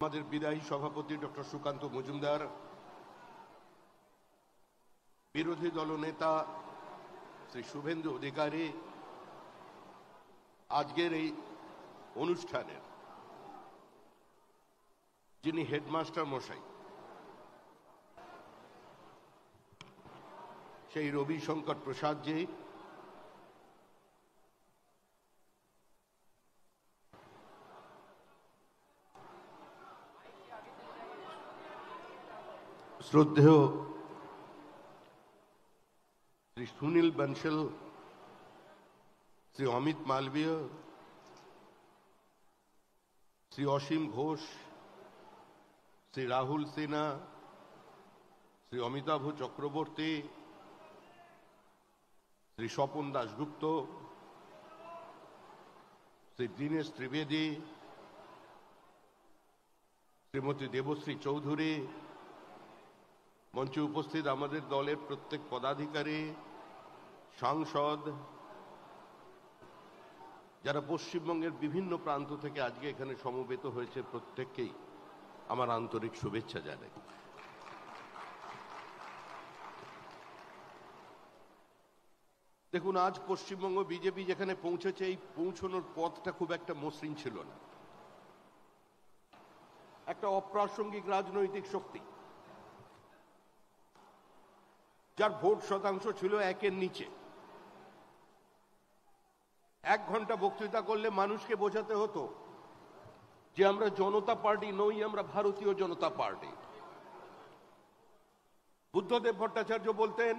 আমাদের বিদায়ী সভাপতি ডক্টর সুকান্ত মজুমদার, বিরোধী দলনেতা শ্রী শুভেন্দু অধিকারী আজকের এই অনুষ্ঠানের যিনি হেডমাস্টার মশাই, সেই রবিশঙ্কর প্রসাদজি, শ্রদ্ধেয় শ্রী সুনীল বনশল, শ্রী অমিত মালবীয়, শ্রী অসীম ঘোষ, শ্রী রাহুল সিনহা, শ্রী অমিতাভ চক্রবর্তী, শ্রী স্বপন দাশগুপ্ত, শ্রী দীনেশ ত্রিবেদী, শ্রীমতী দেবশ্রী চৌধুরী, মঞ্চে উপস্থিত আমাদের দলের প্রত্যেক পদাধিকারী, সাংসদ, যারা পশ্চিমবঙ্গের বিভিন্ন প্রান্ত থেকে আজকে এখানে সমবেত হয়েছে, প্রত্যেককেই আমার আন্তরিক শুভেচ্ছা জানাই। দেখুন, আজ পশ্চিমবঙ্গ বিজেপি যেখানে পৌঁছেছে, এই পৌঁছানোর পথটা খুব একটা মসৃণ ছিল না। একটা অপ্রাসঙ্গিক রাজনৈতিক শক্তি, যার ভোট শতাংশ ছিল 1-এর নিচে, 1 ঘন্টা বক্তৃতা করলে মানুষকে বোঝাতে হতো যে আমরা জনতা পার্টি নই, আমরা ভারতীয় জনতা পার্টি। বুদ্ধদেব ভট্টাচার্য বলতেন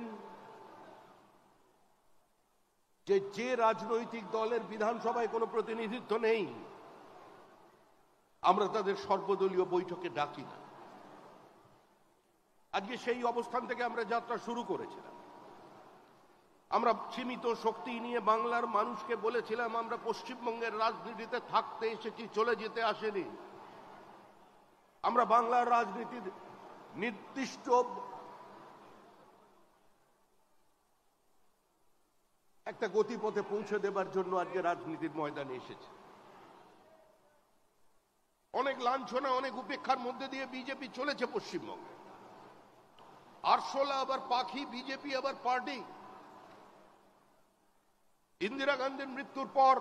যে রাজনৈতিক দলের বিধানসভায় কোনো প্রতিনিধিত্ব নেই, আমরা তাদের সর্বদলীয় বৈঠকে ডাকি না। আজকে সেই অবস্থান থেকে আমরা যাত্রা শুরু করেছিলাম। আমরা সীমিত শক্তি নিয়ে বাংলার মানুষকে বলেছিলাম, আমরা পশ্চিমবঙ্গের রাজনীতিতে থাকতে এসেছি, চলে যেতে আসেনি। আমরা বাংলার রাজনীতির নির্দিষ্ট একটা গতিপথে পৌঁছে দেবার জন্য আজকে রাজনীতির ময়দানে এসেছে। অনেক লাঞ্ছনা, অনেক উপেক্ষার মধ্যে দিয়ে বিজেপি চলেছে পশ্চিমবঙ্গে। আরশোলা আবার পাখি, বিজেপি আবার পার্টি। ইন্দিরা গান্ধীর মৃত্যুর পর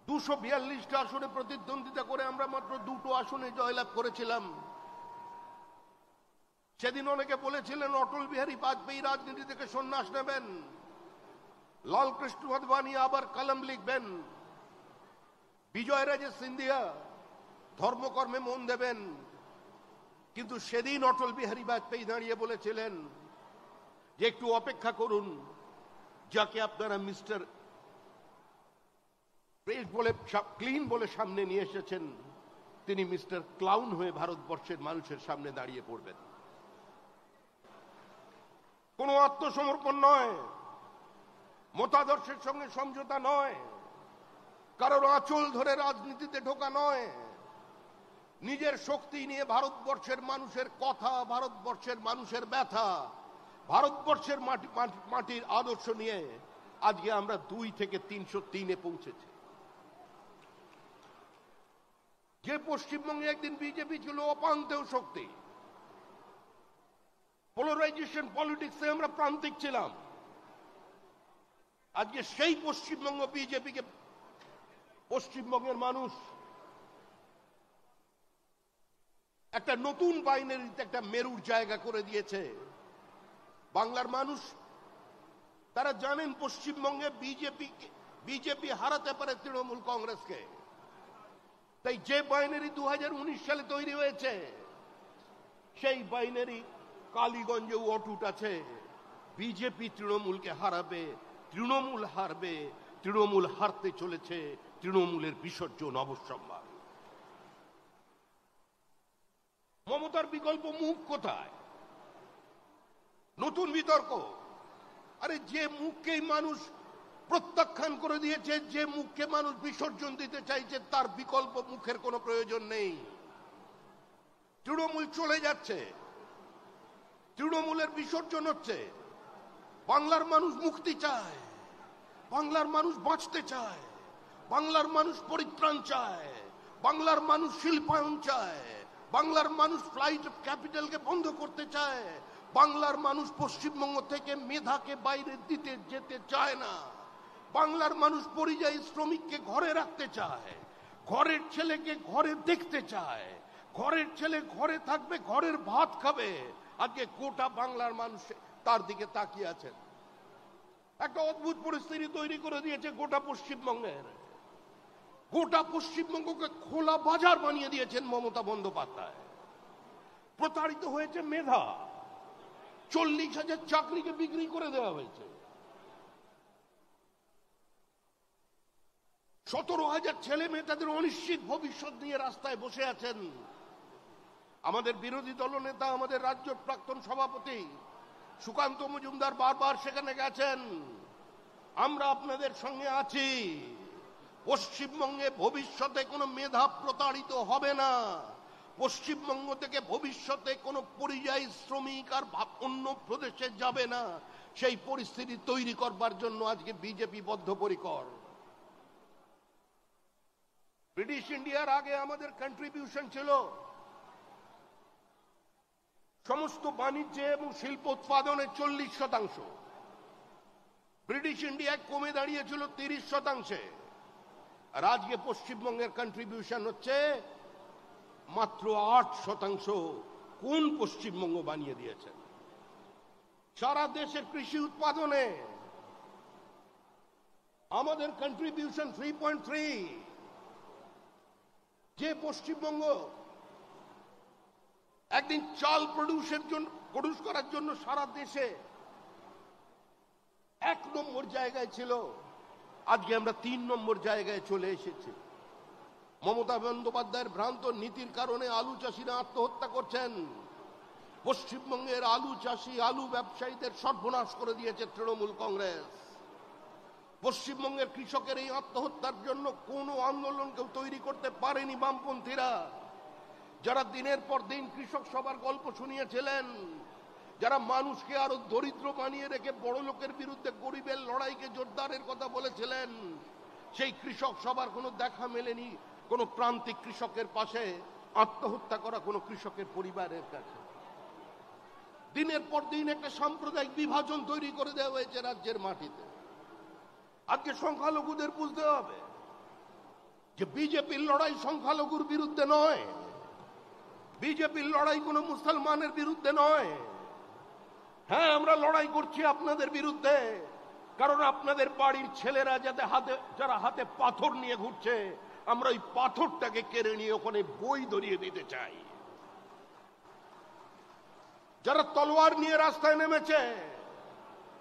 242টা আসনে প্রতিদ্বন্দ্বিতা করে আমরা মাত্র 2টো আসনে জয়লাভ করেছিলাম। সেদিন অনেকে বলেছিলেন অটল বিহারী বাজপেয়ী রাজনীতি থেকে সন্ন্যাস নেবেন, লালকৃষ্ণ আদবানি আবার কলম লিখবেন, বিজয়রাজে সিন্ধিয়া ধর্মকর্মে মন দেবেন। কিন্তু সেদিন অটল বিহারী বাজপেয়ী দাঁড়িয়ে বলেছিলেন যে একটু অপেক্ষা করুন, যাকে আপনারা মিস্টার ফ্রেশ বলে, ক্লিন বলে সামনে নিয়ে এসেছেন, তিনি মিস্টার ক্লাউন হয়ে ভারতবর্ষের মানুষের সামনে দাঁড়িয়ে পড়বেন। কোনো আত্মসমর্পণ নয়, মতাদর্শের সঙ্গে সমঝোতা নয়, কারোর আঁচল ধরে রাজনীতিতে ঢোকা নয়, নিজের শক্তি নিয়ে ভারতবর্ষের মানুষের কথা, ভারতবর্ষের মানুষের ব্যথা, ভারতবর্ষের মাটির আদর্শ নিয়ে আজকে আমরা 2 থেকে 303-এ পৌঁছেছি। যে পশ্চিমবঙ্গে একদিন বিজেপি ছিল অপান্তেয় শক্তি, পোলারাইজেশন পলিটিক্সে আমরা প্রান্তিক ছিলাম, আজকে সেই পশ্চিমবঙ্গ বিজেপিকে পশ্চিমবঙ্গের মানুষ একটা নতুন বাইনারিতে একটা মেরুর জায়গা করে দিয়েছে। বাংলার মানুষ তারা জানেন পশ্চিমবঙ্গে বিজেপি হারাতে পারে তৃণমূল কংগ্রেসকে। তাই যে বাইনারি 2019 সালে তৈরি হয়েছে, সেই বাইনারি কালীগঞ্জেও অটুট আছে। বিজেপি তৃণমূলকে হারাবে, তৃণমূল হারবে, তৃণমূল হারতে চলেছে, তৃণমূলের বিসর্জন অবশ্যম্ভাবী। মমতার বিকল্প মুখ কোথায়? নতুন বিতর্ক। আরে যে মুখকেই মানুষ প্রত্যাখ্যান করে দিয়েছে, যে মুখকে মানুষ বিসর্জন দিতে চাইছে, তার বিকল্প মুখের কোনো প্রয়োজন নেই। তৃণমূল চলে যাচ্ছে, তৃণমূলের বিসর্জন হচ্ছে। বাংলার মানুষ মুক্তি চায়, বাংলার মানুষ বাঁচতে চায়, বাংলার মানুষ পরিত্রাণ চায়, বাংলার মানুষ শিল্পায়ন চায়, বাংলার মানুষ ফ্লাইট অফ ক্যাপিটালকে বন্ধ করতে চায়, বাংলার মানুষ পশ্চিমবঙ্গ থেকে মেধাকে বাইরে দিতে যেতে চায় না, বাংলার মানুষ পরিযায়ী শ্রমিককে ঘরে রাখতে চায়, ঘরের ছেলেকে ঘরে দেখতে চায়, ঘরের ছেলে ঘরে থাকবে, ঘরের ভাত খাবে। আজকে গোটা বাংলার মানুষ তার দিকে তাকিয়ে আছেন। একটা অদ্ভুত পরিস্থিতি তৈরি করে দিয়েছে গোটা পশ্চিমবঙ্গের। গোটা পশ্চিমবঙ্গকে খোলা বাজার বানিয়ে দিয়েছেন মমতা বন্দ্যোপাধ্যায়। প্রতারিত হয়েছে মেধা, 40,000 চাকরিকে বিক্রি করে দেওয়া হয়েছে, 17,000 ছেলে মেয়ে তাদের অনিশ্চিত ভবিষ্যৎ নিয়ে রাস্তায় বসে আছেন। আমাদের বিরোধী দলনেতা, আমাদের রাজ্য প্রাক্তন সভাপতি সুকান্ত মজুমদার বারবার সেখানে গেছেন। আমরা আপনাদের সঙ্গে আছি, পশ্চিমবঙ্গে ভবিষ্যতে কোনো মেধা প্রতারিত হবে না, পশ্চিমবঙ্গ থেকে ভবিষ্যতে কোনো পরিযায়ী শ্রমিক আর অন্য প্রদেশে যাবে না। সেই পরিস্থিতি তৈরি করবার জন্য আজকে বিজেপি বদ্ধপরিকর। ব্রিটিশ ইন্ডিয়ার আগে আমাদের কন্ট্রিবিউশন ছিল সমস্ত বাণিজ্যে এবং শিল্প উৎপাদনে 40%। ব্রিটিশ ইন্ডিয়ায় কমে দাঁড়িয়েছিল 30%। আর আজকে পশ্চিমবঙ্গের কন্ট্রিবিউশন হচ্ছে মাত্র 8%। কোন পশ্চিমবঙ্গ বানিয়ে দিয়েছেন? সারা দেশের কৃষি উৎপাদনে আমাদের কন্ট্রিবিউশন 3.3। যে পশ্চিমবঙ্গ একদিন চাল প্রডিউস করার জন্য সারা দেশে 1 নম্বর জায়গায় ছিল, আজকে আমরা 3 নম্বর জায়গায় চলে এসেছি। মমতা বন্দ্যোপাধ্যায়ের ভ্রান্ত নীতির কারণে আলু চাষিরা আত্মহত্যা করছেন। পশ্চিমবঙ্গের আলু চাষি, আলু ব্যবসায়ীদের সর্বনাশ করে দিয়েছে তৃণমূল কংগ্রেস। পশ্চিমবঙ্গের কৃষকের এই আত্মহত্যার জন্য কোনো আন্দোলন কেউ তৈরি করতে পারেনি বামপন্থীরা, যারা দিনের পর দিন কৃষক সভার গল্প শুনিয়েছিলেন, যারা মানুষকে আরো দরিদ্র বানিয়ে রেখে বড় লোকের বিরুদ্ধে গরিবের লড়াইকে জোরদারের কথা বলেছিলেন। সেই কৃষক সভার কোনো দেখা মেলেনি কোনো প্রান্তিক কৃষকের পাশে, আত্মহত্যা করা কোনো কৃষকের পরিবারের কাছে। দিনের পর দিন একটা সাম্প্রদায়িক বিভাজন তৈরি করে দেওয়া হয়েছে রাজ্যের মাটিতে। আজকে সংখ্যালঘুদের বুঝতে হবে যে বিজেপির লড়াই সংখ্যালঘুর বিরুদ্ধে নয়, বিজেপির লড়াই কোনো মুসলমানের বিরুদ্ধে নয়। হ্যাঁ, আমরা লড়াই করছি আপনাদের বিরুদ্ধে, কারণ আপনাদের বাড়ির ছেলেরা যারা হাতে পাথর নিয়ে ঘুরছে, আমরা ওই পাথরটাকে কেড়ে নিয়ে ওখানে বই ধরিয়ে দিতে চাই। যারা তলোয়ার নিয়ে রাস্তায় নেমেছে,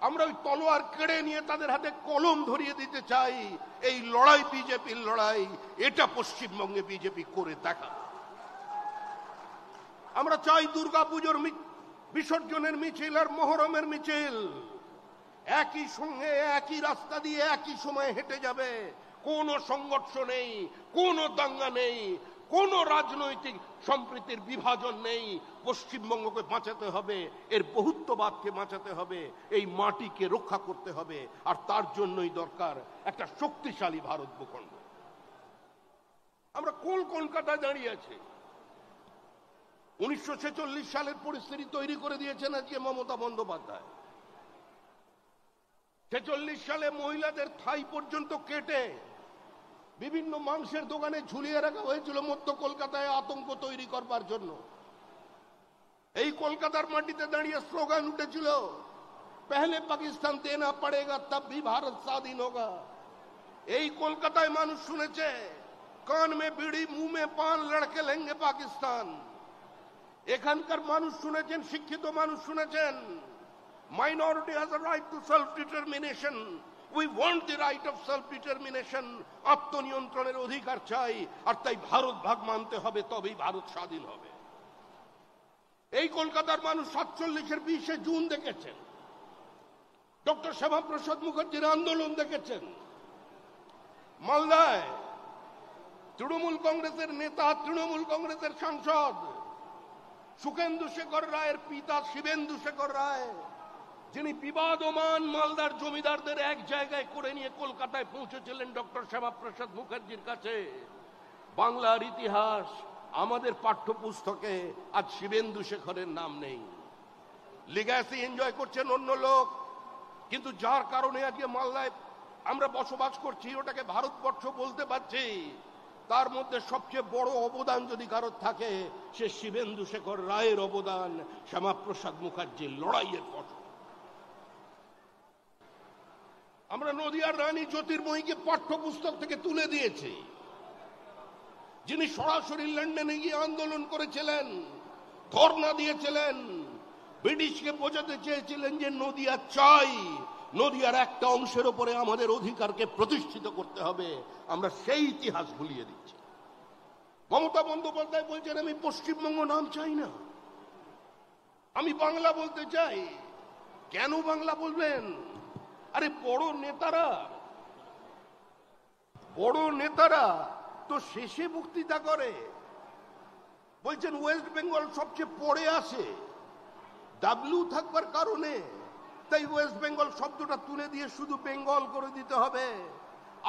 আমরা ওই তলোয়ার কেড়ে নিয়ে তাদের হাতে কলম ধরিয়ে দিতে চাই। এই লড়াই বিজেপির লড়াই, এটা পশ্চিমবঙ্গে বিজেপি করে দেখা। আমরা চাই দুর্গাপুজোর বিসর্জনের মিছিল আর মহরমের মিছিল একই সঙ্গে একই রাস্তা দিয়ে একই সময় হেঁটে যাবে। কোনো সংঘর্ষ নেই, কোনো দাঙ্গা নেই, কোনো রাজনৈতিক সম্প্রীতির বিভাজন নেই। পশ্চিমবঙ্গকে বাঁচাতে হবে, এর বহুত্ববাদকে বাঁচাতে হবে, এই মাটিকে রক্ষা করতে হবে। আর তার জন্যই দরকার একটা শক্তিশালী ভারত ভূখণ্ড। আমরা কলকাতায় দাঁড়িয়ে আছি। 1946 সালের পরিস্থিতি তৈরি করে দিয়েছেন আজকে মমতা বন্দ্যোপাধ্যায়। 46 সালে মহিলাদের থাই পর্যন্ত কেটে বিভিন্ন মাংসের দোকানে ঝুলিয়ে রাখা হয়েছিল মধ্য কলকাতায় আতঙ্ক তৈরি করবার জন্য। এই কলকাতার মাটিতে দাঁড়িয়ে স্লোগান উঠেছিল, পহলে পাকিস্তান দেনা পড়েগা তব ভি ভারত স্বাধীন হোগা। এই কলকাতায় মানুষ শুনেছে, কান মে বিড়ি মুহ মে পান লড়কে লেঙ্গে পাকিস্তান। এখানকার মানুষ শুনেছেন, শিক্ষিত মানুষ শুনেছেন, minority has a right to self-determination. We want the right of self-determination. আত্মনিয়ন্ত্রণের অধিকার চাই, আর তাই ভারত ভাগ মানতে হবে, তবেই ভারত স্বাধীন হবে। এই কলকাতার মানুষ 47-এর 20 জুন দেখেছেন, ডক্টর শ্যামাপ্রসাদ মুখার্জির আন্দোলন দেখেছেন। মালদায় তৃণমূল কংগ্রেসের নেতা, তৃণমূল কংগ্রেসের সাংসদ সুখেন্দু শেখর রায়ের পিতা শিবেন্দু শেখর রায়, যিনি বিবাদমান মালদার জমিদারদের এক জায়গায় করে নিয়ে কলকাতায় পৌঁছেছিলেন ডক্টর শ্যামাপ্রসাদ মুখার্জির কাছে, বাংলার ইতিহাস আমাদের পাঠ্যপুস্তকে আজ শিবেন্দু শেখরের নাম নেই। লিগ্যাসি এনজয় করছেন অন্য লোক, কিন্তু যার কারণে আজকে মালদায় আমরা বসবাস করছি, ওটাকে ভারতবর্ষ বলতে পারছি, তার মধ্যে সবচেয়ে বড় অবদান যদি কারোর থাকে, সে শিবেন্দু শেখর রায়ের অবদান, শ্যামাপ্রসাদ মুখার্জির লড়াইয়ের ফসল। আমরা নদিয়ার রানী জ্যোতির্ময়ীকে পাঠ্যপুস্তক থেকে তুলে দিয়েছি, যিনি সরাসরি লন্ডনে গিয়ে আন্দোলন করেছিলেন, ধর্ণা দিয়েছিলেন, ব্রিটিশকে বোঝাতে চেয়েছিলেন যে নদিয়া চাই, নদিয়ার একটা অংশের উপরে আমাদের অধিকারকে প্রতিষ্ঠিত করতে হবে। আমরা সেই ইতিহাস ভুলিয়ে দিচ্ছি। মমতা বন্দ্যোপাধ্যায় বলছেন আমি পশ্চিমবঙ্গ নাম চাই না, আমি বাংলা বলতে চাই। কেন বাংলা বলবেন? আরে বড় নেতারা তো শেষে বক্তৃতা করে, বলছেন ওয়েস্ট বেঙ্গল সবচেয়ে পড়ে আসে, ডাব্লিউ থাকবার কারণে, তাই ওয়েস্ট বেঙ্গল শব্দটা তুলে দিয়ে শুধু বেঙ্গল করে দিতে হবে।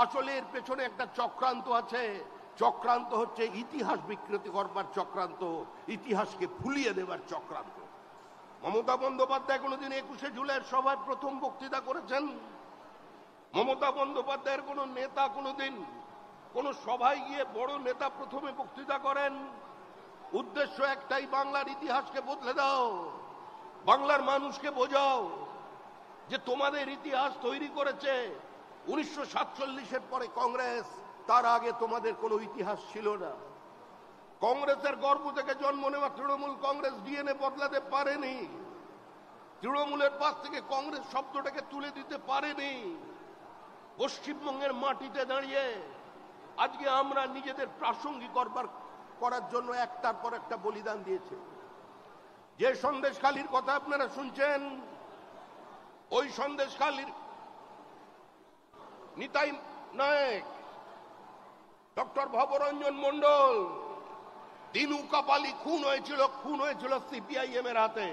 আসলে এর পেছনে একটা চক্রান্ত আছে। চক্রান্ত হচ্ছে ইতিহাস বিকৃতি করবার চক্রান্ত, ইতিহাসকে ভুলিয়ে দেবার চক্রান্ত। মমতা বন্দ্যোপাধ্যায় কোনোদিন 21শে জুলাইয়ের সভায় প্রথম বক্তৃতা করেছেন? মমতা বন্দ্যোপাধ্যায়ের কোন নেতা কোনোদিন কোন সভায় গিয়ে বড় নেতা প্রথমে বক্তৃতা করেন? উদ্দেশ্য একটাই, বাংলার ইতিহাসকে বদলে দাও, বাংলার মানুষকে বোঝাও যে তোমাদের ইতিহাস তৈরি করেছে 1947-এর পরে কংগ্রেস, তার আগে তোমাদের কোনো ইতিহাস ছিল না। কংগ্রেসের গর্ভ থেকে জন্ম নেওয়া তৃণমূল কংগ্রেস ডিএনএ বদলাতে পারেনি, তৃণমূলের পাশ থেকে কংগ্রেস শব্দটাকে তুলে দিতে পারেনি। পশ্চিমবঙ্গের মাটিতে দাঁড়িয়ে আজকে আমরা নিজেদের প্রাসঙ্গিক করার জন্য একটার পর একটা বলিদান দিয়েছে। যে সন্দেশখালীর কথা আপনারা শুনছেন, ওই সন্দেশখালীর নিতাই নায়েক, ডক্টর ভবরঞ্জন মন্ডল, দিনু কাপালি খুন হয়েছিল সিপিআইএম এর হাতে।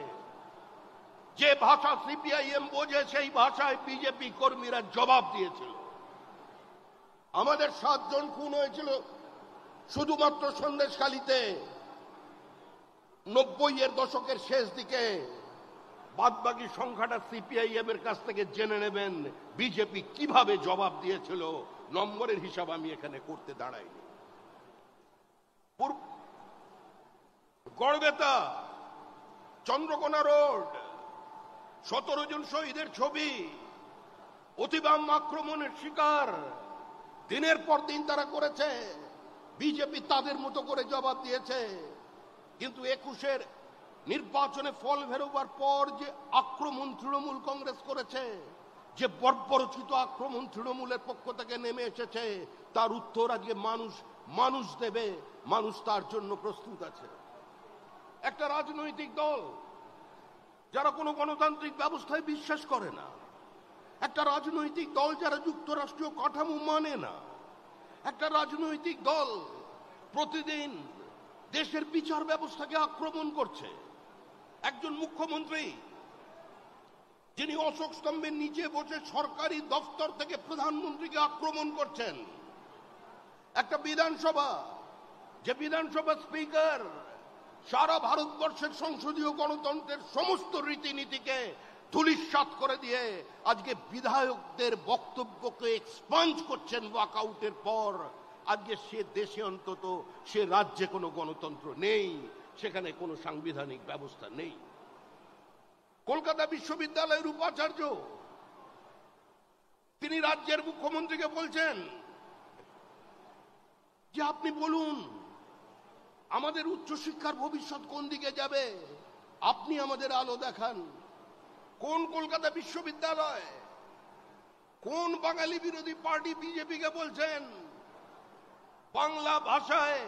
যে ভাষা সিপিআইএম বোঝে সেই ভাষায় বিজেপি কর্মীরা জবাব দিয়েছিল। আমাদের 7 জন খুন হয়েছিল শুধুমাত্র সন্দেশখালীতে 90-এর দশকের শেষ দিকে। বাদবাকি সংখ্যাটা সিপিআইএম এর কাছ থেকে জেনে নেবেন বিজেপি কিভাবে জবাব দিয়েছিল। নম্বরের হিসাব আমি এখানে করতে দাঁড়াইনি। গড়বেতা, চন্দ্রকোনা রোড, 17 জন শহীদের ছবি, অতিবাম আক্রমণের শিকার, দিনের পর দিন তারা করেছে। বিজেপি তাদের মতো করে জবাব দিয়েছে। কিন্তু 21-এর নির্বাচনে ফল বেরোবার পর যে আক্রমণ তৃণমূল কংগ্রেস করেছে, যে বর্বরচিত আক্রমণ তৃণমূলের পক্ষ থেকে নেমে এসেছে, তার উত্তর আজকে মানুষ দেবে। মানুষ তার জন্য প্রস্তুত আছে। একটা রাজনৈতিক দল যারা কোনো গণতান্ত্রিক ব্যবস্থায় বিশ্বাস করে না, একটা রাজনৈতিক দল যারা যুক্তরাষ্ট্রীয় কাঠামো মানে না, একটা রাজনৈতিক দল প্রতিদিন দেশের বিচার ব্যবস্থাকে আক্রমণ করছে, একজন মুখ্যমন্ত্রী যিনি অশোক স্তম্ভের নিচে বসে সরকারি দপ্তর থেকে প্রধানমন্ত্রীকে আক্রমণ করছেন, একটা বিধানসভা, যে বিধানসভা স্পিকার সারা ভারতবর্ষের সংসদীয় গণতন্ত্রের সমস্ত রীতিনীতিকে ধূলিসাৎ করে দিয়ে আজকে বিধায়কদের বক্তব্যকে এক্সপাঞ্জ করছেন ওয়াকআউটের পর। আজকে সে দেশে, অন্তত সে রাজ্যে কোনো গণতন্ত্র নেই, সেখানে কোনো সাংবিধানিক ব্যবস্থা নেই। কলকাতা বিশ্ববিদ্যালয়ের উপাচার্য তিনি রাজ্যের মুখ্যমন্ত্রীকে বলছেন যে আপনি বলুন আমাদের উচ্চশিক্ষার ভবিষ্যৎ কোন দিকে যাবে, আপনি আমাদের আলো দেখান। কোন কলকাতা বিশ্ববিদ্যালয়, কোন বাঙালি বিরোধী পার্টি বিজেপিকে বলছেন বাংলা ভাষায়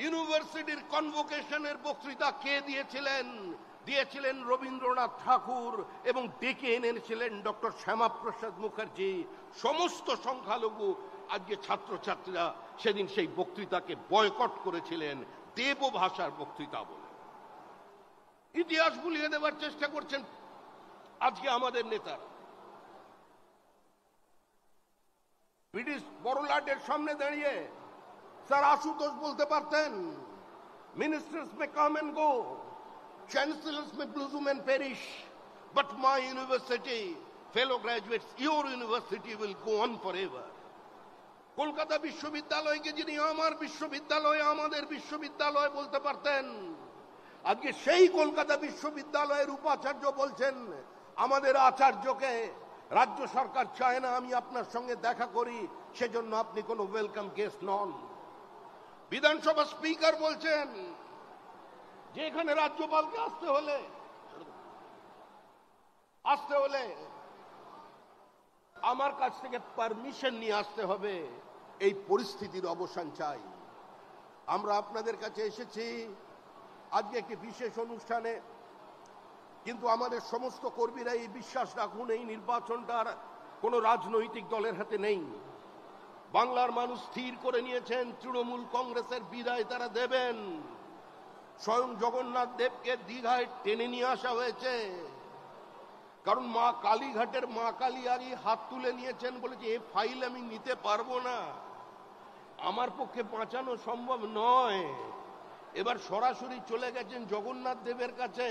ইউনিভার্সিটির কনভোকেশনের বক্তৃতা কে দিয়েছিলেন রবীন্দ্রনাথ ঠাকুর, এবং ডেকে এনেছিলেন ডক্টর শ্যামাপ্রসাদ মুখার্জি। সমস্ত সংখ্যালঘু আজকে ছাত্রছাত্রীরা সেদিন সেই বক্তৃতাকে বয়কট করেছিলেন দেব ভাষার বক্তৃতা বলে। ইতিহাস ভুলিয়ে দেওয়ার চেষ্টা করছেন আজকে আমাদের নেতারা। ব্রিটিশ বড়লাটের সামনে দাঁড়িয়ে স্যার আশুতোষ বলতে পারতেন, ministers may come and go, chancellors may blossom and perish, but my university, fellow graduates, your university will go on forever. Kolkata বিশ্ববিদ্যালয়কে যিনি আমার বিশ্ববিদ্যালয়, আমাদের বিশ্ববিদ্যালয় বলতে পারতেন, আজকে সেই কলকাতা বিশ্ববিদ্যালয়ের উপাচার্য বলছেন আমাদের আচার্যকে রাজ্য সরকার চায় না আমি আপনার সঙ্গে দেখা করি, সেজন্য আপনি কোনো ওয়েলকাম গেস্ট নন। বিধানসভা স্পিকার বলছেন যে এখানে রাজ্যপালকে আসতে হলে আমার কাছ থেকে পারমিশন নিয়ে আসতে হবে। এই পরিস্থিতির অবসান চাই। আমরা আপনাদের কাছে এসেছি আজকে একটি বিশেষ অনুষ্ঠানে, কিন্তু আমাদের সমস্ত কর্মীরা এই বিশ্বাস রাখুন এই নির্বাচনটার কোনো রাজনৈতিক দলের হাতে নেই। বাংলার মানুষ স্থির করে নিয়েছেন তৃণমূল কংগ্রেসের বিদায় তারা দেবেন। স্বয়ং জগন্নাথ দেবকে দীঘায় টেনে নিয়ে আসা হয়েছে, কারণ মা কালীঘাটের মা কালিয়ারি হাত তুলে নিয়েছেন, বলেছে এই ফাইল আমি নিতে পারবো না, আমার পক্ষে বাঁচানো সম্ভব নয়। এবার সরাসরি চলে গেছেন জগন্নাথ দেবের কাছে।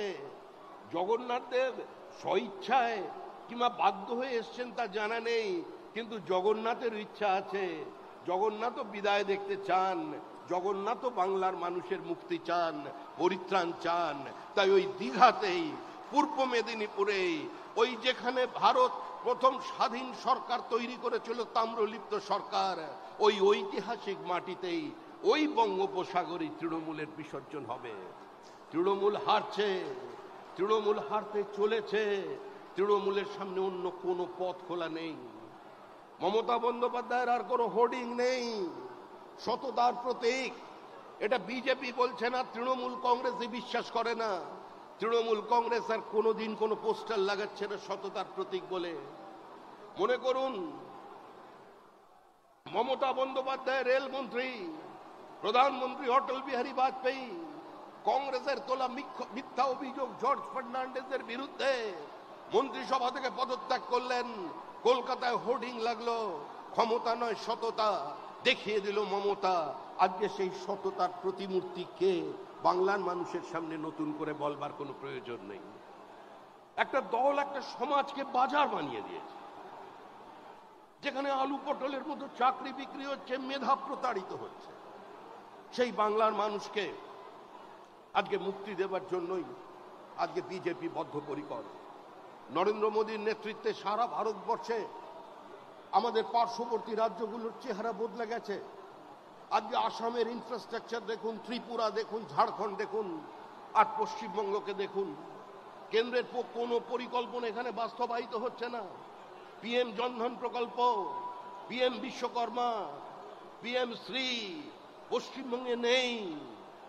জগন্নাথ দেব স্বইচ্ছায় কিংবা বাধ্য হয়ে এসছেন তা জানা নেই, কিন্তু জগন্নাথের ইচ্ছা আছে। জগন্নাথও বিদায় দেখতে চান, জগন্নাথও বাংলার মানুষের মুক্তি চান, পরিত্রাণ চান। তাই ওই দীঘাতেই, পূর্ব মেদিনীপুরেই, ওই যেখানে ভারত প্রথম স্বাধীন সরকার তৈরি করেছিল তাম্রলিপ্ত সরকার, ওই ঐতিহাসিক মাটিতেই ওই বঙ্গোপসাগরে তৃণমূলের বিসর্জন হবে। তৃণমূল হারছে, তৃণমূল হারতে চলেছে, তৃণমূলের সামনে অন্য কোনো পথ খোলা নেই। মমতা বন্দ্যোপাধ্যায়ের আর কোনো হোর্ডিং নেই, সততার প্রতীক। এটা বিজেপি বলছে না, তৃণমূল কংগ্রেসই বিশ্বাস করে না। তৃণমূল কংগ্রেস আর কোনোদিন কোনো পোস্টার লাগাচ্ছে না সততার প্রতীক বলে। মনে করুন মমতা বন্দ্যোপাধ্যায় রেলমন্ত্রী, প্রধানমন্ত্রী অটল বিহারী বাজপেয়ী কংগ্রেসের তোলা মিথ্যা অভিযোগ জর্জ ফার্নান্ডেজের বিরুদ্ধে মন্ত্রিসভা থেকে পদত্যাগ করলেন। কলকাতায় হোর্ডিং লাগলো, ক্ষমতা নয় সততা, দেখিয়ে দিল মমতা। আজকে সেই সততার প্রতিমূর্তি কে, বাংলার মানুষের সামনে নতুন করে বলবার কোনো প্রয়োজন নেই। একটা দল একটা সমাজকে বাজার বানিয়ে দিয়েছে, যেখানে আলু পটলের মতো চাকরি বিক্রি হচ্ছে, মেধা প্রতারিত হচ্ছে। সেই বাংলার মানুষকে আজকে মুক্তি দেবার জন্যই আজকে বিজেপি বদ্ধপরিকর। নরেন্দ্র মোদীর নেতৃত্বে সারা ভারতবর্ষে আমাদের পার্শ্ববর্তী রাজ্যগুলোর চেহারা বদলে গেছে। আজকে আসামের ইনফ্রাস্ট্রাকচার দেখুন, ত্রিপুরা দেখুন, ঝাড়খণ্ড দেখুন, আর পশ্চিমবঙ্গকে দেখুন। কেন্দ্রের কোনো পরিকল্পনা এখানে বাস্তবায়িত হচ্ছে না। পিএম জনধন প্রকল্প, পিএম বিশ্বকর্মা, পিএম শ্রী পশ্চিমবঙ্গে নেই।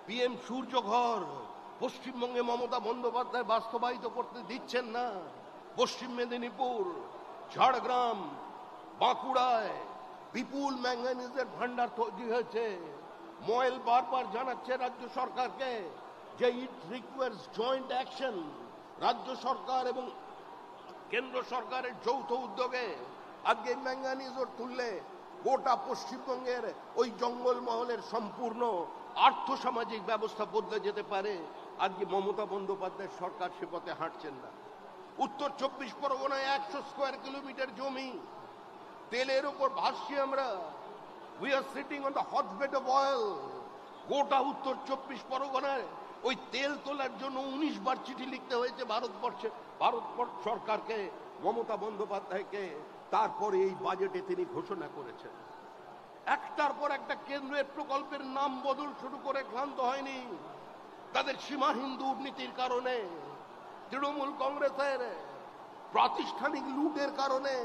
পিএম সূর্যঘর পশ্চিমবঙ্গে মমতা বন্দ্যোপাধ্যায় বাস্তবায়িত করতে দিচ্ছেন না। পশ্চিম মেদিনীপুর, ঝাড়গ্রাম, বাঁকুড়ায় বিপুল ম্যাঙ্গানিজের ভান্ডার তৈরি হয়েছে। ময়েল বারবার জানাচ্ছে রাজ্য সরকারকে যে ইট রিকোয়ার্স জয়েন্ট অ্যাকশন। রাজ্য সরকার এবং কেন্দ্র সরকারের যৌথ উদ্যোগে আজকে ম্যাঙ্গানিজ তুললে গোটা পশ্চিমবঙ্গের ওই জঙ্গলমহলের সম্পূর্ণ আর্থসামাজিক ব্যবস্থা বদলে যেতে পারে। আজকে মমতা বন্দ্যোপাধ্যায়ের সরকার সে পথে হাঁটছেন না। উত্তর 24 পরগনায় 100 স্কোয়ার কিলোমিটার জমি তেলের উপর ভাসছি আমরা। We are sitting on the hotbed of oil. গোটা উত্তর 24 পরগনায় ওই তেল তোলার জন্য 19 বার চিঠি লিখতে হয়েছে ভারত সরকারকে, মমতা বন্দ্যোপাধ্যায়কে। তারপরে এই বাজেটে তিনি ঘোষণা করেছেন। একটার পর একটা কেন্দ্রের প্রকল্পের নাম বদল শুরু করে ক্লান্ত হয়নি। তাদের সীমাহীন দুর্নীতির কারণে, তৃণমূল কংগ্রেসের প্রাতিষ্ঠানিক লুটের কারণে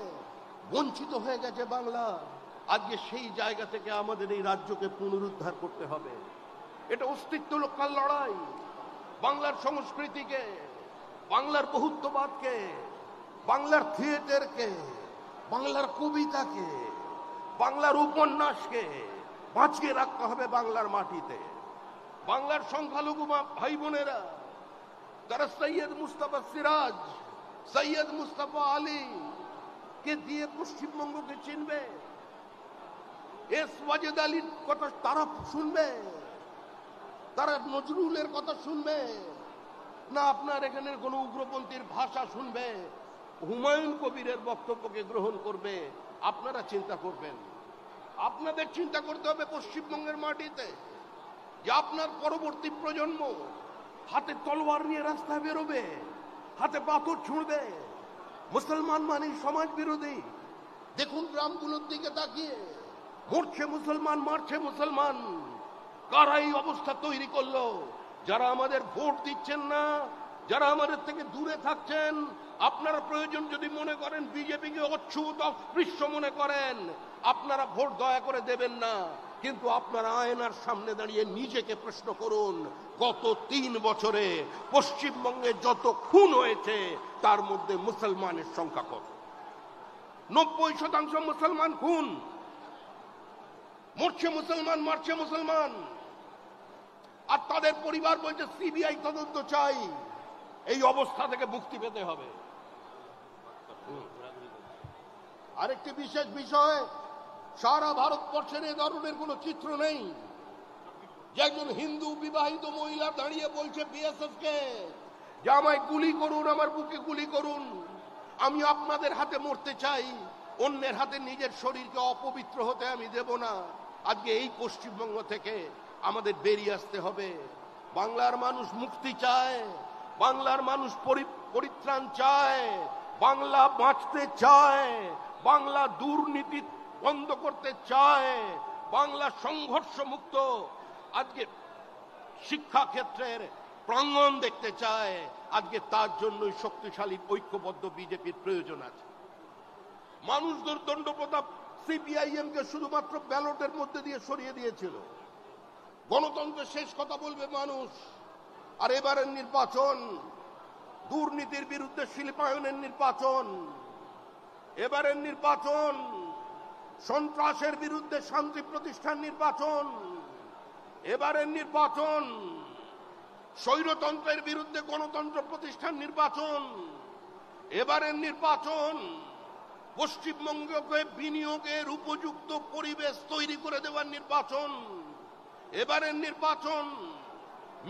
বঞ্চিত হয়ে গেছে বাংলা। আজকে সেই জায়গা থেকে আমাদের এই রাজ্যকে পুনরুদ্ধার করতে হবে। এটা অস্তিত্ব রক্ষার লড়াই। বাংলার সংস্কৃতিকে, বাংলার বহুত্ববাদকে, বাংলার থিয়েটারকে, বাংলার কবিতাকে, বাংলার উপন্যাসকে বাঁচিয়ে রাখতে হবে বাংলার মাটিতে। বাংলার সংখ্যালঘু ভাই বোনেরা তারা সৈয়দ মুস্তাফা সিরাজ, সৈয়দ মুস্তাফা আলী কে দিয়ে পশ্চিমবঙ্গকে চিনবে। এস ওয়াজেদ আলীর কথা তারা শুনবে? তারা নজরুলের কথা শুনবে? না আপনার এখানে কোনো উগ্রপন্থীর ভাষা শুনবে, হুমায়ুন কবিরের বক্তব্যকে গ্রহণ করবে? আপনারা চিন্তা করবেন। আপনাদের চিন্তা করতে হবে পশ্চিমবঙ্গের মাটিতে যে আপনার পরবর্তী প্রজন্ম হাতে তলোয়ার নিয়ে রাস্তায় বেরোবে, হাতে পাথর ছুঁড়বে, মুসলমান মানে সমাজ বিরোধী। দেখুন গ্রামগুলোর দিকে তাকিয়ে, মরছে মুসলমান, মারছে মুসলমান। কারা এই অবস্থা তৈরি করলো? যারা আমাদের ভোট দিচ্ছেন না, যারা আমাদের থেকে দূরে থাকছেন। আপনারা প্রয়োজন যদি মনে করেন বিজেপিকে অচ্ছুত অস্পৃশ্য মনে করেন, আপনারা ভোট দয়া করে দেবেন না। কিন্তু আপনারা আয়নার সামনে দাঁড়িয়ে নিজেকে প্রশ্ন করুন, গত 3 বছরে পশ্চিমবঙ্গে যত খুন হয়েছে তার মধ্যে মুসলমানের সংখ্যা কত? 90% মুসলমান খুন। মরছে মুসলমান, মারছে মুসলমান। আর তাদের পরিবার বলছে সিবিআই তদন্ত চাই। এই অবস্থা থেকে মুক্তি পেতে হবে। আরেকটি বিশেষ বিষয়, সারা ভারতবর্ষের এ ধরনের কোন চিত্র নেই যে একজন হিন্দু বিবাহিত মহিলা দাঁড়িয়ে বলছে বিএসএফ কে যে আমায় গুলি করুন, আমার বুকে গুলি করুন, আমি আপনাদের হাতে মরতে চাই, অন্যের হাতে নিজের শরীরকে অপবিত্র হতে আমি দেব না। আজকে এই পশ্চিমবঙ্গ থেকে আমাদের বেরিয়ে আসতে হবে। বাংলার মানুষ মুক্তি চায়, বাংলার মানুষ পরিত্রাণ চায়, বাংলা বাঁচতে চায়, বাংলা দুর্নীতি বন্ধ করতে চায়, বাংলা সংঘর্ষ মুক্ত আজকে শিক্ষা ক্ষেত্রের প্রাঙ্গণ দেখতে চায়। আজকে তার জন্যই শক্তিশালী ঐক্যবদ্ধ বিজেপির প্রয়োজন আছে। মানুষ দণ্ড প্রতাপ সিপিআইএম কে শুধুমাত্র ব্যালটের মধ্যে দিয়ে সরিয়ে দিয়েছিল। গণতন্ত্রের শেষ কথা বলবে মানুষ। আর এবারের নির্বাচন দুর্নীতির বিরুদ্ধে শিল্পায়নের নির্বাচন, এবারের নির্বাচন সন্ত্রাসের বিরুদ্ধে শান্তি প্রতিষ্ঠান নির্বাচন, এবারের নির্বাচন স্বৈরতন্ত্রের বিরুদ্ধে গণতন্ত্র প্রতিষ্ঠান নির্বাচন, এবারের নির্বাচন পশ্চিমবঙ্গকে বিনিয়োগের উপযুক্ত পরিবেশ তৈরি করে দেওয়ার নির্বাচন, এবারের নির্বাচন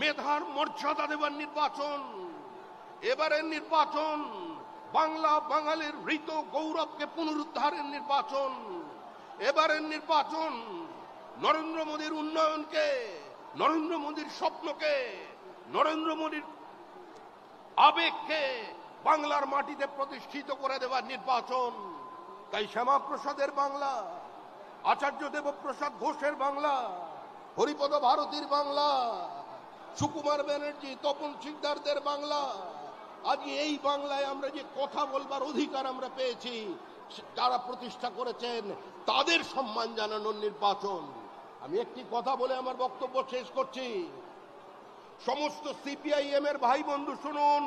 মেধার মর্যাদা দেওয়ার নির্বাচন, এবারের নির্বাচন বাংলা বাঙালির হৃত গৌরবকে পুনরুদ্ধারের নির্বাচন, এবারের নির্বাচন নরেন্দ্র মোদীর উন্নয়নকে, নরেন্দ্র মোদীর স্বপ্নকে, নরেন্দ্র মোদীর আবেগকে বাংলার মাটিতে প্রতিষ্ঠিত করে দেওয়ার নির্বাচন। তাই শ্যামাপ্রসাদের বাংলা, আচার্য দেবপ্রসাদ ঘোষের বাংলা, হরিপদ ভারতীর বাংলা, সুকুমার ব্যানার্জি, তপন শিকদারদের বাংলা, আজকে এই বাংলায় আমরা যে কথা বলবার অধিকার আমরা পেয়েছি, যারা প্রতিষ্ঠা করেছেন তাদের সম্মান জানানোর নির্বাচন। আমি একটি কথা বলে আমার বক্তব্য শেষ করছি। সমস্ত সিপিআইএম এর ভাই বন্ধু শুনুন,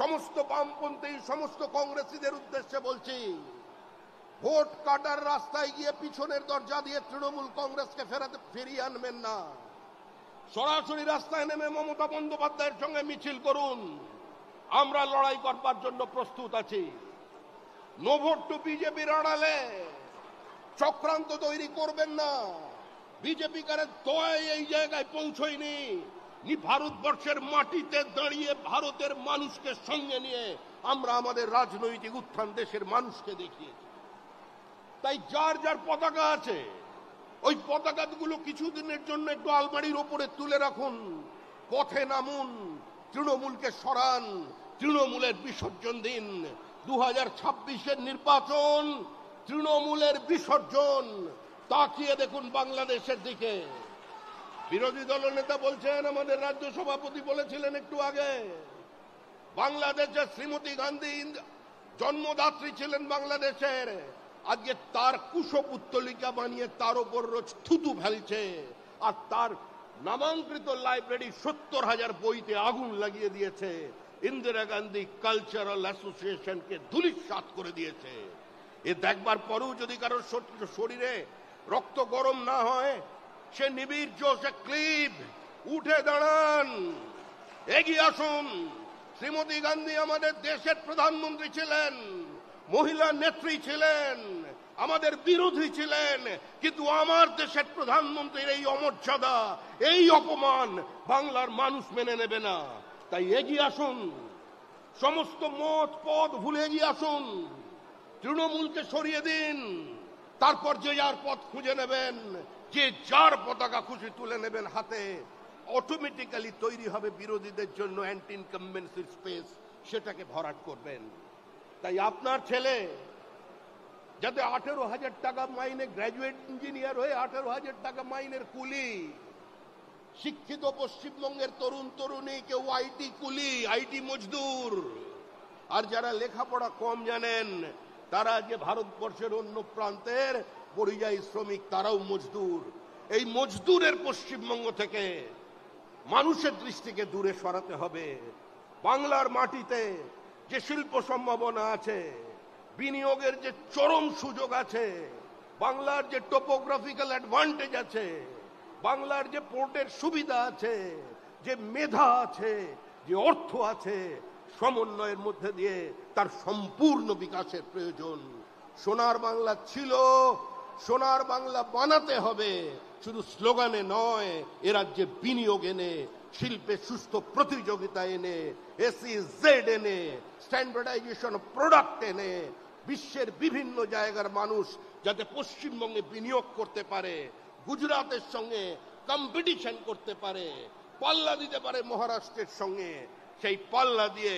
সমস্ত বামপন্থী, সমস্ত কংগ্রেসীদের উদ্দেশ্যে বলছি, ভোট কাটার রাস্তায় গিয়ে পিছনের দরজা দিয়ে তৃণমূল কংগ্রেসকে ফিরিয়ে আনবেন না। সরাসরি রাস্তায় নেমে মমতা বন্দ্যোপাধ্যায়ের সঙ্গে মিছিল করুন। আমরা লড়াই করবার জন্য প্রস্তুত আছি। নো ভোট টু বিজেপির আড়ালে চক্রান্ত তৈরি করবেন না। বিজেপি কারের দয়ায় এই জায়গায় পৌঁছয়নি। ভারতবর্ষের মাটিতে দাঁড়িয়ে ভারতের মানুষকে সঙ্গে নিয়ে আমরা আমাদের রাজনৈতিক উত্থান দেশের মানুষকে দেখিয়েছি। তাই যার যার পতাকা আছে, ওই পতাকাগুলো কিছুদিনের জন্য একটু আলমারির ওপরে তুলে রাখুন, পথে নামুন, তৃণমূলকে সরান, তৃণমূলের বিসর্জন দিন। 2026-এর নির্বাচন তৃণমূলের বিসর্জন। তাকিয়ে দেখুন বাংলাদেশের দিকে। বিরোধী দলনেতা বলছেন, আমাদের রাজ্য সভাপতি বলেছিলেন একটু আগে, বাংলাদেশে শ্রীমতী গান্ধী জন্মদাত্রী ছিলেন বাংলাদেশের। আজকে তার কুশপুত্তলিকা বানিয়ে তার উপর রোজ থুতু ফেলছে, আর তার নামাঙ্কিত লাইব্রেরি 70,000 বইতে আগুন লাগিয়ে দিয়েছে। ইন্দিরা গান্ধী কালচারাল অ্যাসোসিয়েশনকে ধূলিসাৎ করে দিয়েছে। এ দেখবার পরেও যদি কারোর শরীরে রক্ত গরম না হয়, সে নিবীর্য, সে ক্লিব, উঠে দাঁড়ান, এগিয়ে আসুন। শ্রীমতী গান্ধী আমাদের দেশের প্রধানমন্ত্রী ছিলেন, মহিলা নেত্রী ছিলেন, আমাদের বিরোধী ছিলেন, কিন্তু আমার দেশের প্রধানমন্ত্রীর এই অমর্যাদা, এই অপমান বাংলার মানুষ মেনে নেবে না। তাই এগিয়ে আসুন, সমস্ত মত পদ ভুলে এগিয়ে আসুন, তৃণমূলকে সরিয়ে দিন, তারপর যে যার পথ খুঁজে নেবেন, যে যার পতাকা খুশি তুলে নেবেন হাতে, অটোমেটিক্যালি তৈরি হবে বিরোধীদের জন্য অ্যান্টি ইনকামবেন্সির স্পেস, সেটাকে ভরাট করবেন। তাই আপনার ছেলে যাতে 18,000 টাকা মাইনে গ্র্যাজুয়েট ইঞ্জিনিয়ার হয়ে 18,000 টাকা মাইনের কুলি, শিক্ষিত পশ্চিমবঙ্গের তরুণ তরুণী কেউ আইটি কুলি, আইটি মজদুর, আর যারা লেখাপড়া কম জানেন তারা যে ভারতবর্ষের অন্য প্রান্তের পরিযায়ী শ্রমিক, তারাও মজদুর। এই মজদুরের পশ্চিমবঙ্গ থেকে মানুষের দৃষ্টিকে দূরে সরাতে হবে। বাংলার মাটিতে যে শিল্প সম্ভাবনা আছে, বিনিয়োগের যে চরম সুযোগ আছে, বাংলার যে টোপোগ্রাফিক্যাল অ্যাডভান্টেজ আছে, বাংলার যে পোর্টের সুবিধা আছে, যে মেধা আছে, যে অর্থ আছে, সমন্বয়ের মধ্যে দিয়ে তার সম্পূর্ণ বিকাশের প্রয়োজন। সোনার বাংলা ছিল, সোনার বাংলা বানাতে হবে, শুধু স্লোগানে নয়, এ রাজ্যে বিনিয়োগ এনে, শিল্পে সুস্থ প্রতিযোগিতা এনে, SEZ এনে, স্ট্যান্ডার্ডাইজেশন অফ প্রোডাক্ট এনে, বিশ্বের বিভিন্ন জায়গার মানুষ যাতে পশ্চিমবঙ্গে বিনিয়োগ করতে পারে, গুজরাটের সঙ্গে কম্পিটিশন করতে পারে, পাল্লা দিতে পারে মহারাষ্ট্রের সঙ্গে, সেই পাল্লা দিয়ে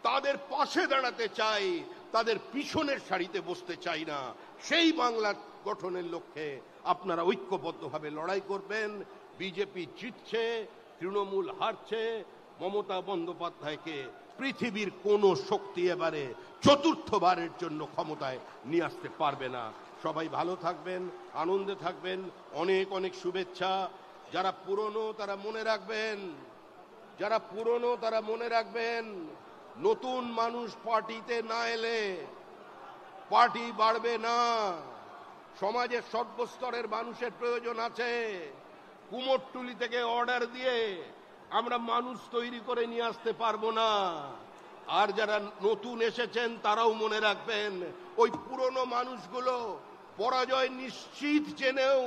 তাদের পাশে দাঁড়াতে চাই, তাদের পিছনের সারিতে বসতে চাই না। সেই বাংলা গঠনের লক্ষ্যে আপনারা ঐক্যবদ্ধভাবে লড়াই করবেন। বিজেপি জিতছে, তৃণমূল হারছে, মমতা বন্দ্যোপাধ্যায়কে পৃথিবীর কোনো শক্তি এবারে চতুর্থবারের জন্য ক্ষমতায় নিয়ে আসতে পারবে না। সবাই ভালো থাকবেন, আনন্দে থাকবেন, অনেক অনেক শুভেচ্ছা। যারা পুরনো তারা মনে রাখবেন, যারা পুরনো তারা মনে রাখবেন, নতুন মানুষ পার্টিতে না এলে পার্টি বাড়বে না। সমাজের সর্বস্তরের মানুষের প্রয়োজন আছে। কুমোরটুলি থেকে অর্ডার দিয়ে আমরা মানুষ তৈরি করে নিয়ে আসতে পারবো না। আর যারা নতুন এসেছেন তারাও মনে রাখবেন, ওই পুরনো মানুষগুলো পরাজয় নিশ্চিত জেনেও,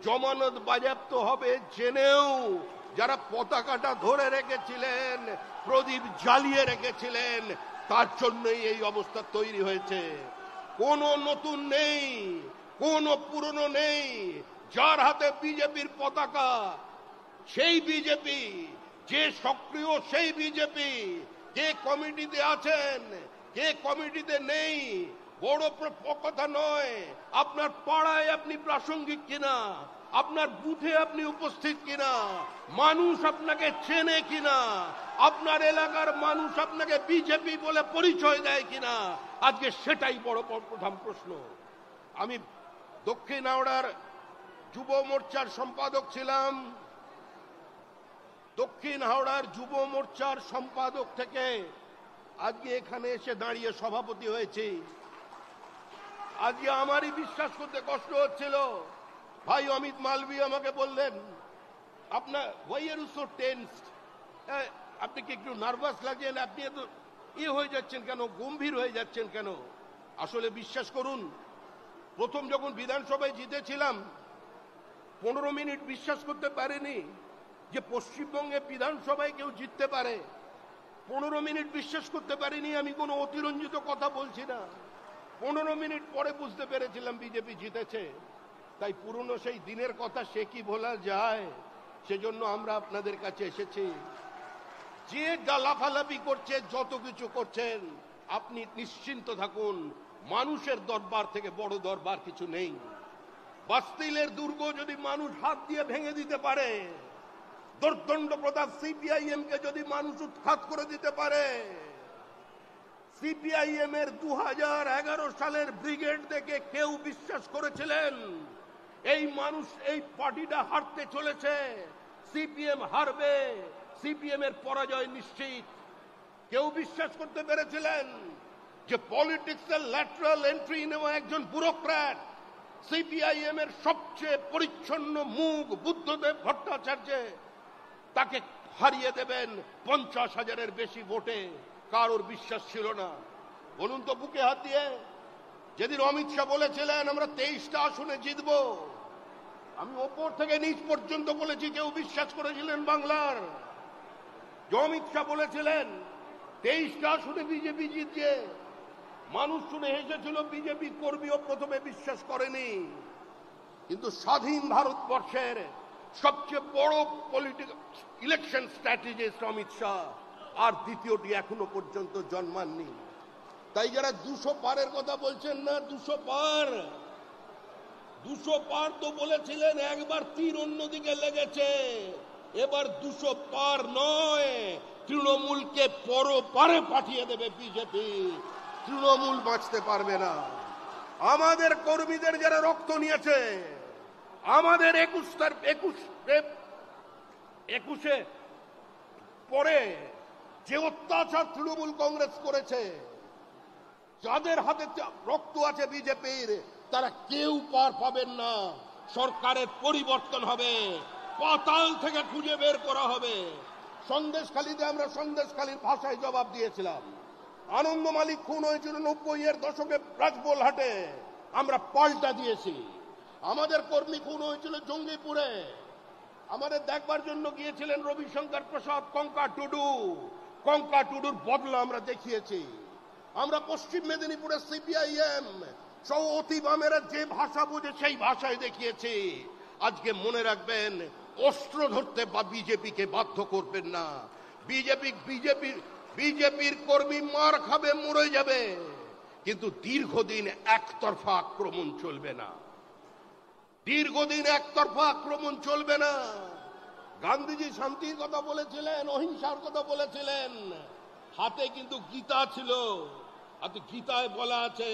জমানত বাজেয়াপ্ত হবে জেনেও, যারা পতাকাটা ধরে রেখেছিলেন, প্রদীপ জ্বালিয়ে রেখেছিলেন, তার জন্যই এই অবস্থা তৈরি হয়েছে। কোনো নতুন নেই, কোনো পুরনো নেই। যার হাতে বিজেপির পতাকা সেই বিজেপি, যে সক্রিয় সেই বিজেপি। কে কমিটিতে আছেন, কে কমিটিতে নেই, বড় কথা নয়। আপনার পাড়ায় আপনি প্রাসঙ্গিক কিনা, আপনার বুথে আপনি উপস্থিত কিনা, মানুষ আপনাকে চেনে কিনা, আপনার এলাকার মানুষ আপনাকে বিজেপি বলে পরিচয় দেয় কিনা, আজকে সেটাই বড় প্রধান প্রশ্ন। আমি দক্ষিণ হাওড়ার যুব মোর্চার সম্পাদক ছিলাম। দক্ষিণ হাওড়ার যুব মোর্চার সম্পাদক থেকে আজকে এখানে এসে দাঁড়িয়ে সভাপতি হয়েছি। আজকে আমারই বিশ্বাস করতে কষ্ট হচ্ছিল। ভাই অমিত মালভী আমাকে বললেন, আপনার why are you so tensed? আপনি কি একটু নার্ভাস লাগছেন, আপনি এত হয়ে যাচ্ছেন কেন, গম্ভীর হয়ে যাচ্ছেন কেন? আসলে বিশ্বাস করুন, প্রথম যখন বিধানসভায় জিতেছিলাম 15 মিনিট বিশ্বাস করতে পারিনি যে পশ্চিমবঙ্গে বিধানসভায় কেউ জিততে পারে। 15 মিনিট বিশ্বাস করতে পারিনি, আমি কোনো অতিরঞ্জিত কথা বলছি না। 15 মিনিট পরে বুঝতে পেরেছিলাম বিজেপি জিতেছে। তাই পুরনো সেই দিনের কথা সে কি ভোলা যায়? সেজন্য আমরা আপনাদের কাছে এসেছি। যে লাফালাফি করছে, যত কিছু করছেন, আপনি নিশ্চিন্ত থাকুন, মানুষের দরবার থেকে বড় দরবার কিছু নেই। বাস্তিলের দুর্গ যদি মানুষ হাত দিয়ে ভেঙে দিতে পারে, দর্দণ্ড প্রতাপ সিপিআইএম কে যদি মানুষ উৎখাত করে দিতে পারে, সিপিআইএম এর 2011 সালের ব্রিগেড দেখে কেউ বিশ্বাস করেছিলেন এই মানুষ, এই পার্টিটা হারতে চলেছে, সিপিএম হারবে, সিপিএম এর পরাজয় নিশ্চিত? কেউ বিশ্বাস করতে পেরেছিলেন যে পলিটিক্সের ল্যাটারাল এন্ট্রি নেওয়া একজন ব্যুরোক্র্যাট সিপিআইএম এর সবচেয়ে পরিচ্ছন্ন মুখ বুদ্ধদেব ভট্টাচার্য তাকে হারিয়ে দেবেন 50,000-এর বেশি ভোটে? কারোর বিশ্বাস ছিল না। বলুন তো বুকে হাত দিয়ে, যেদিন অমিত শাহ বলেছিলেন আমরা 23টা আসনে জিতব, আমি ওপর থেকে নিচ পর্যন্ত বলেছি, কেউ বিশ্বাস করেছিলেন বাংলার? যে অমিত শাহ বলেছিলেন 23টা আসনে বিজেপি জিতছে, মানুষ শুনে হেসেছিল, বিজেপি কর্মীও প্রথমে বিশ্বাস করেনি। কিন্তু স্বাধীন ভারতবর্ষের সবচেয়ে বড় political election strategist Amit Shah, আর দ্বিতীয়টি এখনো পর্যন্ত জন্মাননি। তাই যারা 200 পারের কথা বলছেন না, 200 পার তো বলেছিলেন, একবার তীর অন্যদিকে লেগেছে, এবার 200 পার নয়, তৃণমূলকে পরপারে পাঠিয়ে দেবে বিজেপি। তৃণমূল বাঁচতে পারবে না। আমাদের কর্মীদের যারা রক্ত নিয়েছে, আমাদের 21 পরে যে অত্যাচার তৃণমূল কংগ্রেস করেছে, যাদের হাতে রক্ত আছে বিজেপির, তারা কেউ পার পাবেন না। সরকারের পরিবর্তন হবে, পাতাল থেকে খুঁজে বের করা হবে। সন্দেশখালীতে আমরা সন্দেশখালীর ভাষায় জবাব দিয়েছিলাম। আনন্দ মালিক খুন হয়েছিল 90-এর দশকে রাজবোলহাটে, আমরা পাল্টা দিয়েছি। আমাদের কর্মী খুন হয়েছিল জঙ্গিপুরে, আমাদের দেখবার জন্য গিয়েছিলেন রবিশঙ্কর প্রসাদ, কঙ্কা টুডুর বদলা আমরা দেখিয়েছি। আমরা পশ্চিম মেদিনীপুরের সিপিআইএম সহ অতি বামেরা যে ভাষা বোঝে সেই ভাষায় দেখিয়েছি। আজকে মনে রাখবেন, অস্ত্র ধরতে বা বিজেপিকে বাধ্য করবেন না। বিজেপির কর্মী মার খাবে, মরে যাবে, কিন্তু দীর্ঘদিন একতরফা আক্রমণ চলবে না। গান্ধীজি শান্তির কথা বলেছিলেন, অহিংসার কথা বলেছিলেন, হাতে কিন্তু গীতা ছিল। আর গীতায় বলা আছে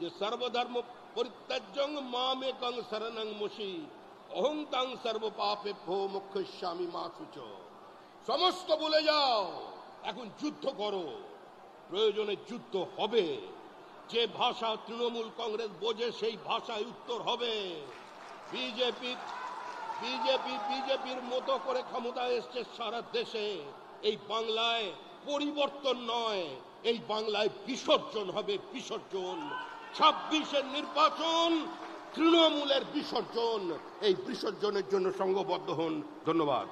যে সর্বধর্ম পরিত্যাজ্যং মামেকং শরণং মশি অহং তাং সর্ব পাপেভ্যো মোক্ষয়িষ্যামি মা শুচো। সমস্ত ভুলে যাও, এখন যুদ্ধ করো, প্রয়োজনে যুদ্ধ হবে। যে ভাষা তৃণমূল কংগ্রেস বোঝে সেই ভাষায় উত্তর হবে। বিজেপির মতো করে ক্ষমতায় এসছে সারা দেশে। এই বাংলায় পরিবর্তন নয়, এই বাংলায় বিসর্জন হবে, বিসর্জন। 26-এর নির্বাচন তৃণমূলের বিসর্জন। এই বিসর্জনের জন্য সংঘবদ্ধ হন। ধন্যবাদ।